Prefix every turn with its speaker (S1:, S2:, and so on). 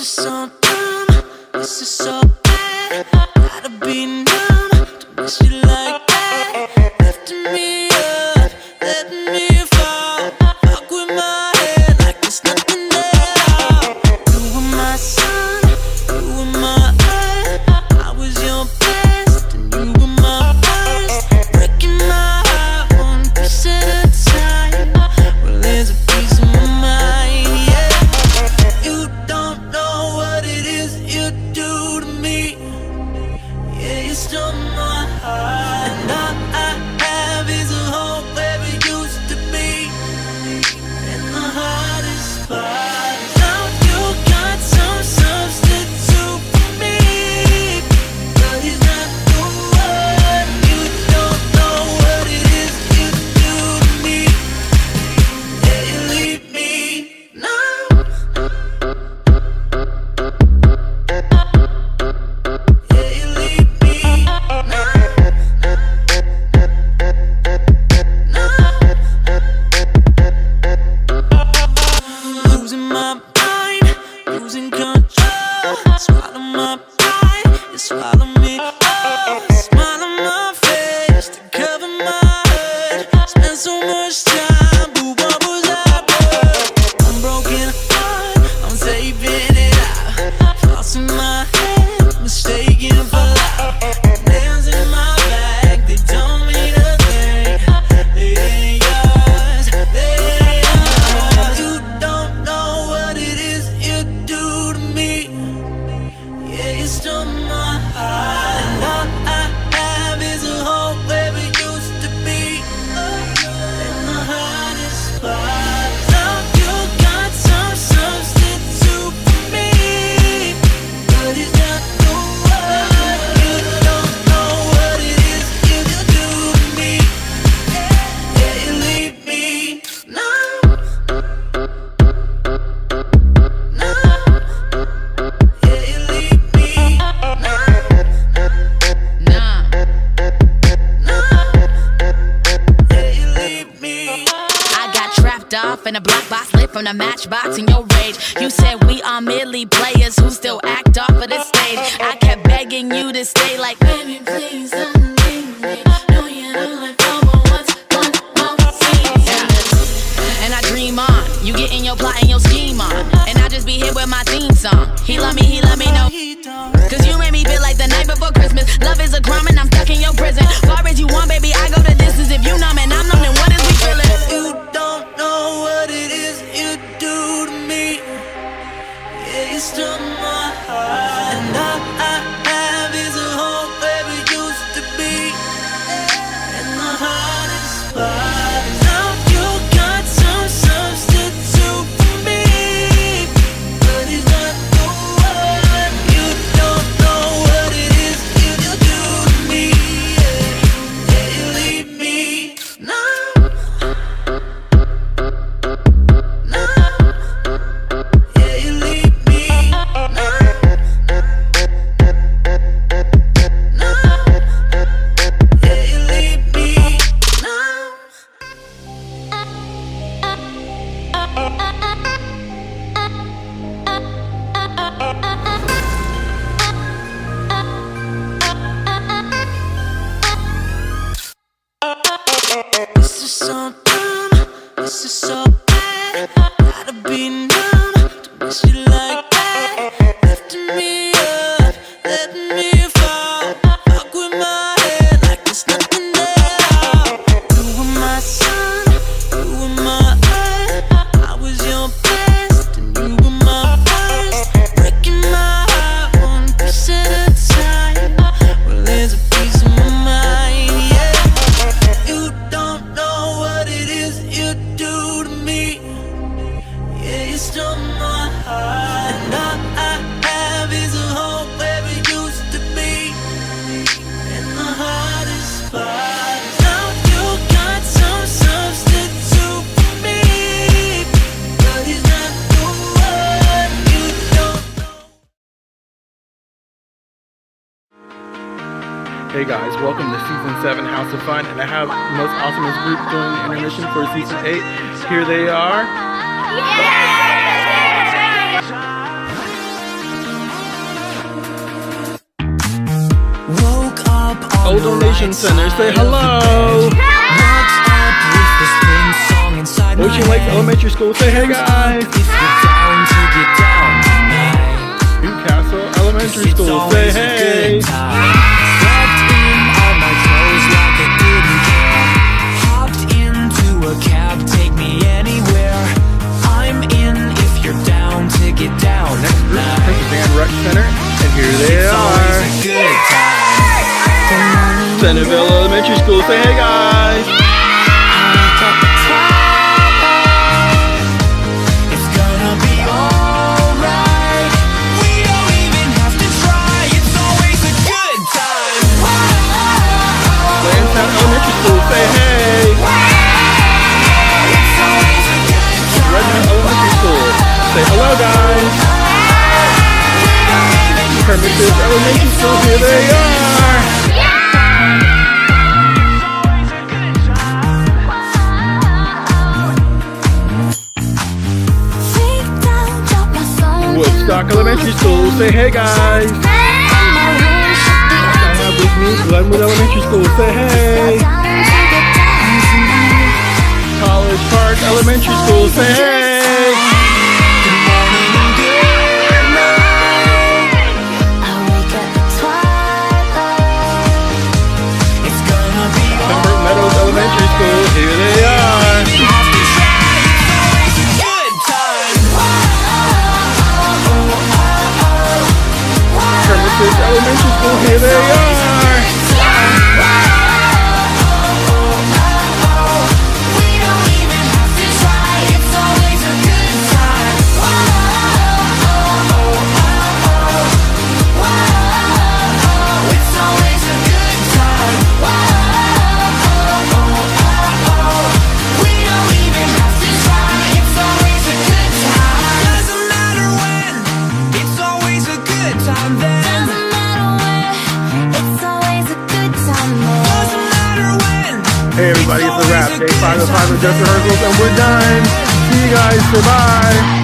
S1: is so dumb, this is so bad. Gotta be numb to miss you like that. Lifting me up, letting me fall. Fuck with my head like there's nothing there. You were my sun, you were my earth. I was your best and you were my worst. Breaking my heart one piece at a time. Well, there's a piece of my mind, yeah. You don't know what it is you do to me. Yeah, you stole my heart. And all I have is a hope where it used to be. And the hardest part is now you got some substitute for me. But he's not the one. You don't know what it is you do to me. Yeah, you leave me now. Yeah, you leave me now. Losing my mind, losing control. Swallow my pride, you swallow me whole. Smile on my face to cover my hurt. Spend so much time, but what was I worth? I'm broken heart, I'm saving it out. Thoughts in my head, mistaken for life. Nails in my back, they don't mean a thing. They ain't yours, they ain't yours. You don't know what it is you do to me. Yeah, you stole my heart. And all I have is a hope where it used to be. And the hardest part is now you got some substitute for me. But it's not the one. You don't know what it is you do to me. Yeah, you leave me now. Yeah, you leave me now. Yeah, you leave me.
S2: I got trapped off in a black box lit from the matchbox in your rage. You said we are merely players who still act off of the stage. I kept begging you to stay like, baby, please don't leave me. No, you don't like one more scene. Yeah. And I dream on, you get in your plot and your scheme on. And I just be here with my theme song. He love me, no.
S1: He don't.
S2: Cause you made me feel like the night before Christmas. Love is a crime and I'm stuck in your prison. Far as you want, baby, I go the distance. If you numb and I'm numb, then what is we feeling?
S1: You don't know what it is you do to me. Yeah, you stole my heart. And all I have is a hope where it used to be. And the hardest part is now you got some substitute for me. But he's not the one. You don't know what it is you do to me. Yeah, you leave me now. Yeah, you leave me now. Yeah, you leave me now. This is so dumb, this is so bad. Gotta be numb to miss you like that. Lifting me up, letting me fall. Fuck with my head like there's nothing there. You were my sun, you were my earth. I was your best and you were my worst. Breaking my heart one piece at a time. Well, there's a piece of my mind, yeah. You don't know what it is you do to me. Yeah, you stole my heart. And all I have is a hope where it used to be. And the hardest part is now you got some substitute for me. But he's not the one. You don't know.
S3: Hey guys, welcome to Season 7 House of Fun, and I have the most awesomest group doing the intermission for Season 8. Here they are. Soul Donation Center. Say hello. Ocean Lakes Elementary School. Say hey guys. Newcastle Elementary School. Say hey. Rec Center, and here they are. Centerville Elementary School, say hey guys.
S1: It's gonna be alright. We don't even have to try. It's always a good time.
S3: Lansdowne Elementary School, say hey.
S1: It's always a good time.
S3: Redmond Elementary School, say hello guys. Hermitage Elementary School, here they are! Woodstock Elementary School, say hey guys! With me, Glenwood Elementary School, say hey! College Park Elementary School, say hey! Elementary School, here they are. Hermitage Elementary School, here they are.
S1: We don't even have to try. It's always a good time. It's always a good time. We don't even have to try. It's always a good time. Doesn't matter when. It's always a good time then. Doesn't matter when. It's always a good time then. Doesn't matter when.
S3: Hey everybody, it's the wrap. Day 5 of 5 of Just Rehearsals, and we're done. See you guys. Bye-bye.